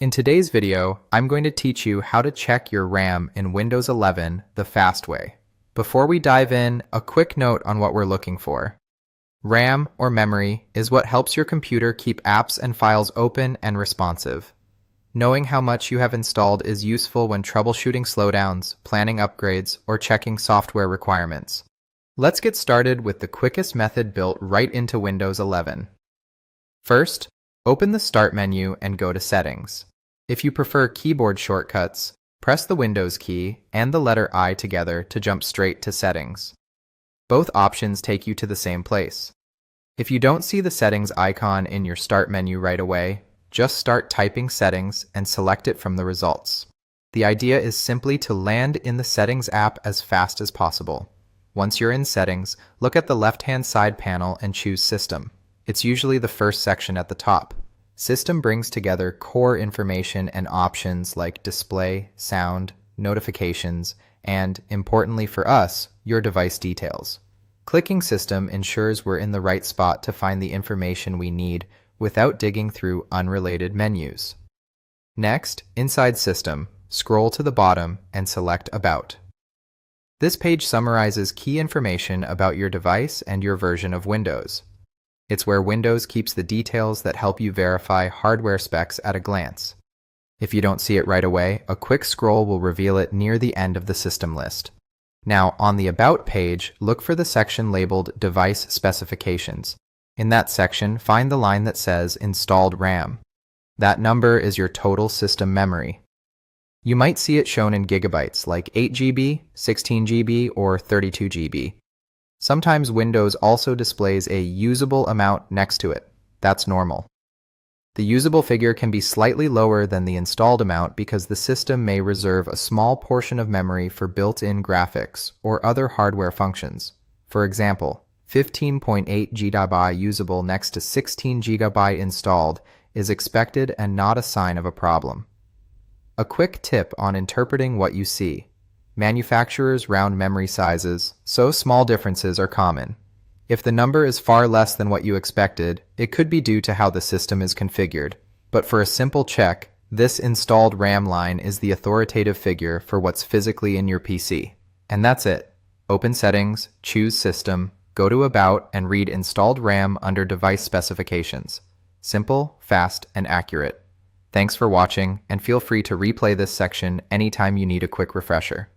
In today's video, I'm going to teach you how to check your RAM in Windows 11 the fast way. Before we dive in, a quick note on what we're looking for. RAM, or memory, is what helps your computer keep apps and files open and responsive. Knowing how much you have installed is useful when troubleshooting slowdowns, planning upgrades, or checking software requirements. Let's get started with the quickest method built right into Windows 11. First, open the Start menu and go to Settings. If you prefer keyboard shortcuts, press the Windows key and the letter I together to jump straight to Settings. Both options take you to the same place. If you don't see the Settings icon in your Start menu right away, just start typing Settings and select it from the results. The idea is simply to land in the Settings app as fast as possible. Once you're in Settings, look at the left-hand side panel and choose System. It's usually the first section at the top. System brings together core information and options like display, sound, notifications, and, importantly for us, your device details. Clicking System ensures we're in the right spot to find the information we need without digging through unrelated menus. Next, inside System, scroll to the bottom and select About. This page summarizes key information about your device and your version of Windows. It's where Windows keeps the details that help you verify hardware specs at a glance. If you don't see it right away, a quick scroll will reveal it near the end of the system list. Now, on the About page, look for the section labeled Device Specifications. In that section, find the line that says Installed RAM. That number is your total system memory. You might see it shown in gigabytes like 8 GB, 16 GB, or 32 GB. Sometimes Windows also displays a usable amount next to it. That's normal. The usable figure can be slightly lower than the installed amount because the system may reserve a small portion of memory for built-in graphics or other hardware functions. For example, 15.8 GB usable next to 16 GB installed is expected and not a sign of a problem. A quick tip on interpreting what you see. Manufacturers round memory sizes, so small differences are common. If the number is far less than what you expected, it could be due to how the system is configured. But for a simple check, this installed RAM line is the authoritative figure for what's physically in your PC. And that's it. Open Settings, choose System, go to About, and read Installed RAM under Device Specifications. Simple, fast, and accurate. Thanks for watching, and feel free to replay this section anytime you need a quick refresher.